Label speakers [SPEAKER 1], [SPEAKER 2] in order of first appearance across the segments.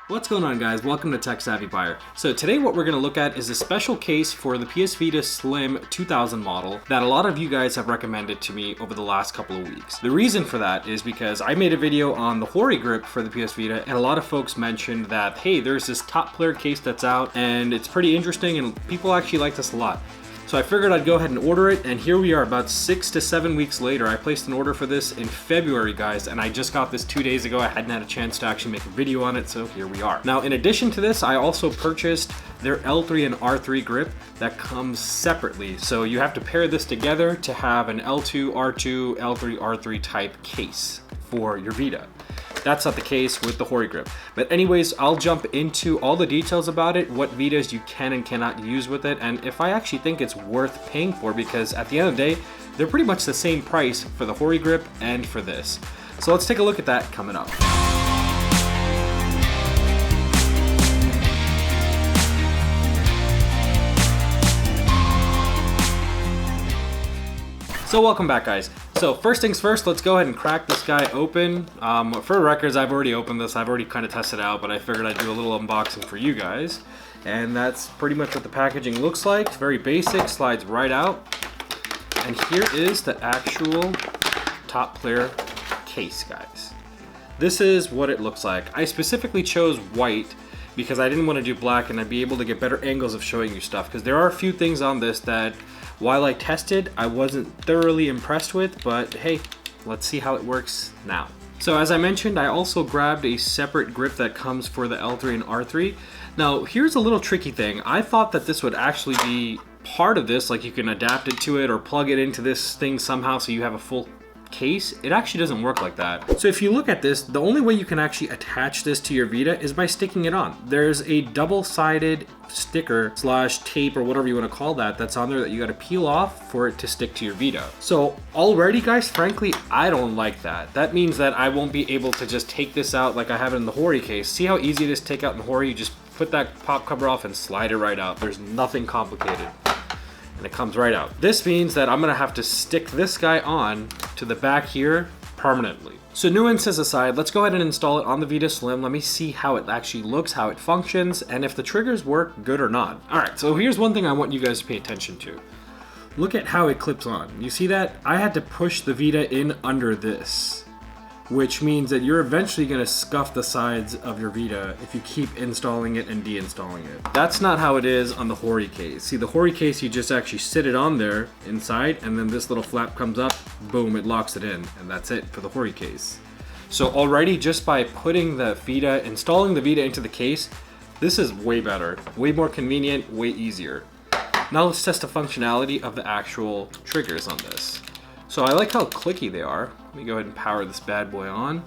[SPEAKER 1] What's going on, guys? Welcome to Tech Savvy Buyer. So today what we're going to look at is a special case for the PS Vita Slim 2000 model that a lot of you guys have recommended to me over the last couple of weeks. The reason for that is because I made a video on the Hori grip for the PS Vita, and a lot of folks mentioned that, hey, there's this top player case that's out and it's pretty interesting and people actually like this a lot. So I figured I'd go ahead and order it, and here we are about 6 to 7 weeks later. I placed an order for this in February, guys, and I just got this 2 days ago. I hadn't had a chance to actually make a video on it, so here we are. Now, in addition to this, I also purchased their L3 and R3 grip that comes separately. So you have to pair this together to have an L2, R2, L3, R3 type case for your Vita. That's not the case with the Hori grip. But anyways, I'll jump into all the details about it, what Vitas you can and cannot use with it, and if I actually think it's worth paying for, because at the end of the day, they're pretty much the same price for the Hori grip and for this. So let's take a look at that coming up. So welcome back, guys. So first things first, let's go ahead and crack this guy open. For records, I've already opened this. I've already kind of tested it out, but I figured I'd do a little unboxing for you guys. And that's pretty much what the packaging looks like. It's very basic, slides right out. And here is the actual top player case, guys. This is what it looks like. I specifically chose white because I didn't want to do black, and I'd be able to get better angles of showing you stuff, because there are a few things on this that, while I tested, I wasn't thoroughly impressed with, but hey, let's see how it works now. So as I mentioned, I also grabbed a separate grip that comes for the L3 and R3. Now, here's a little tricky thing. I thought that this would actually be part of this, like you can adapt it to it or plug it into this thing somehow so you have a full case. It actually doesn't work like that. So if you look at this, the only way you can actually attach this to your Vita is by sticking it on. There's a double-sided sticker slash tape or whatever you want to call that that's on there that you got to peel off for it to stick to your Vita. So already, guys, frankly, I don't like that. That means that I won't be able to just take this out like I have it in the Hori case. See how easy it is to take out in the Hori? You just put that pop cover off and slide it right out. There's nothing complicated. And it comes right out. This means that I'm gonna have to stick this guy on to the back here permanently. So nuances aside, let's go ahead and install it on the Vita Slim. Let me see how it actually looks, how it functions, and if the triggers work good or not. All right, so here's one thing I want you guys to pay attention to. Look at how it clips on. You see that? I had to push the Vita in under this, which means that you're eventually gonna scuff the sides of your Vita if you keep installing it and deinstalling it. That's not how it is on the Hori case. See, the Hori case, you just actually sit it on there inside, and then this little flap comes up, boom, it locks it in, and that's it for the Hori case. So already, just by putting the Vita, installing the Vita into the case, this is way better, way more convenient, way easier. Now let's test the functionality of the actual triggers on this. So I like how clicky they are. Let me go ahead and power this bad boy on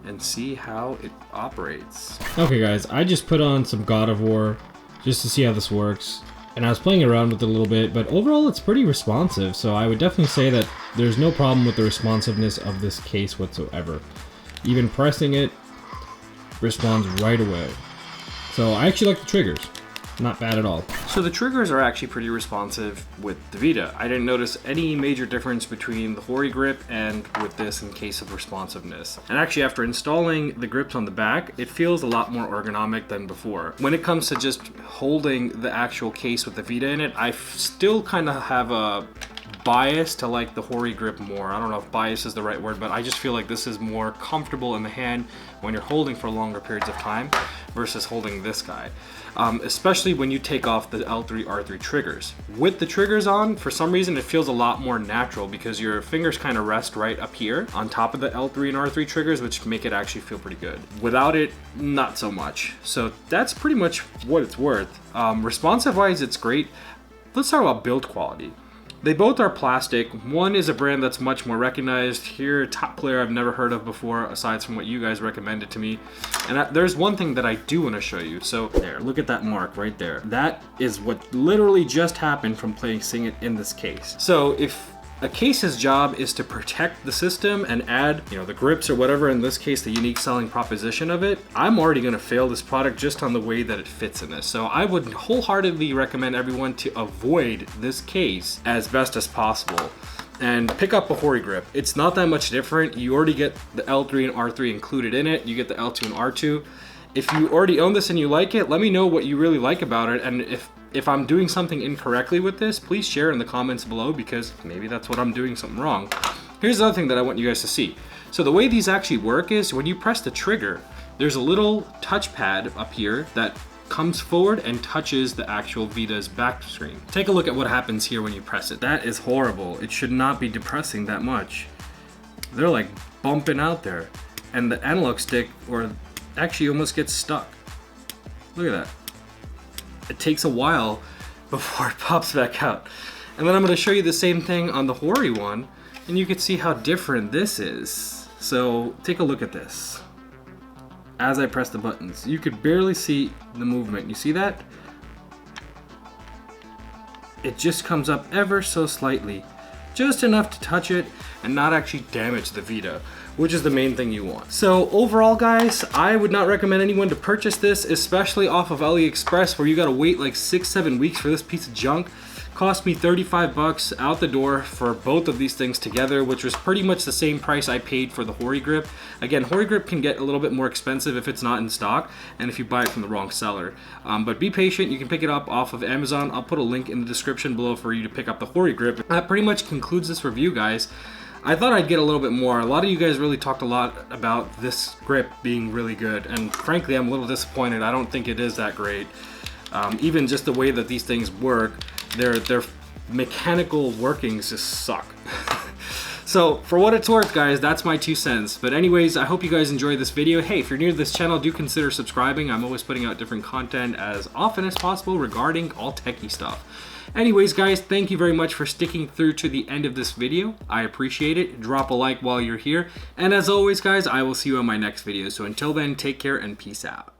[SPEAKER 1] and see how it operates.
[SPEAKER 2] Okay guys, I just put on some God of War just to see how this works. And I was playing around with it a little bit, but overall it's pretty responsive. So I would definitely say that there's no problem with the responsiveness of this case whatsoever. Even pressing it responds right away. So I actually like the triggers. Not bad at all.
[SPEAKER 1] So the triggers are actually pretty responsive with the Vita. I didn't notice any major difference between the Hori grip and with this in case of responsiveness. And actually, after installing the grips on the back, it feels a lot more ergonomic than before. When it comes to just holding the actual case with the Vita in it, I still kind of have a bias to like the Hori grip more. I don't know if bias is the right word, but I just feel like this is more comfortable in the hand when you're holding for longer periods of time versus holding this guy. Especially when you take off the L3, R3 triggers. With the triggers on, for some reason it feels a lot more natural because your fingers kind of rest right up here on top of the L3 and R3 triggers, which make it actually feel pretty good. Without it, not so much. So that's pretty much what it's worth. Responsive wise, it's great. Let's talk about build quality. They both are plastic. One is a brand that's much more recognized. Here, top player I've never heard of before, aside from what you guys recommended to me. And there's one thing that I do want to show you. So there, look at that mark right there. That is what literally just happened from placing it in this case. So if a case's job is to protect the system and add, the grips or whatever, in this case, the unique selling proposition of it, I'm already gonna fail this product just on the way that it fits in this. So I would wholeheartedly recommend everyone to avoid this case as best as possible and pick up a Hori grip. It's not that much different. You already get the L3 and R3 included in it. You get the L2 and R2. If you already own this and you like it, let me know what you really like about it, and if I'm doing something incorrectly with this, please share in the comments below, because maybe that's what I'm doing something wrong. Here's the other thing that I want you guys to see. So the way these actually work is when you press the trigger, there's a little touchpad up here that comes forward and touches the actual Vita's back screen. Take a look at what happens here when you press it. That is horrible. It should not be depressing that much. They're like bumping out there, and the analog stick actually almost gets stuck. Look at that. It takes a while before it pops back out. And then I'm going to show you the same thing on the Hori one, and you can see how different this is. So take a look at this. As I press the buttons, you could barely see the movement. You see that? It just comes up ever so slightly, just enough to touch it and not actually damage the Vita, which is the main thing you want. So overall, guys, I would not recommend anyone to purchase this, especially off of AliExpress, where you gotta wait like 6-7 weeks for this piece of junk. Cost me 35 bucks out the door for both of these things together, which was pretty much the same price I paid for the Hori grip. Again, Hori grip can get a little bit more expensive if it's not in stock and if you buy it from the wrong seller. But be patient, you can pick it up off of Amazon. I'll put a link in the description below for you to pick up the Hori grip. That pretty much concludes this review, guys. I thought I'd get a little bit more. A lot of you guys really talked a lot about this grip being really good, and frankly, I'm a little disappointed. I don't think it is that great. Even just the way that these things work, their mechanical workings just suck. So for what it's worth, guys, that's my 2 cents. But anyways, I hope you guys enjoyed this video. Hey, if you're new to this channel, do consider subscribing. I'm always putting out different content as often as possible regarding all techie stuff. Anyways, guys, thank you very much for sticking through to the end of this video. I appreciate it. Drop a like while you're here. And as always, guys, I will see you on my next video. So until then, take care and peace out.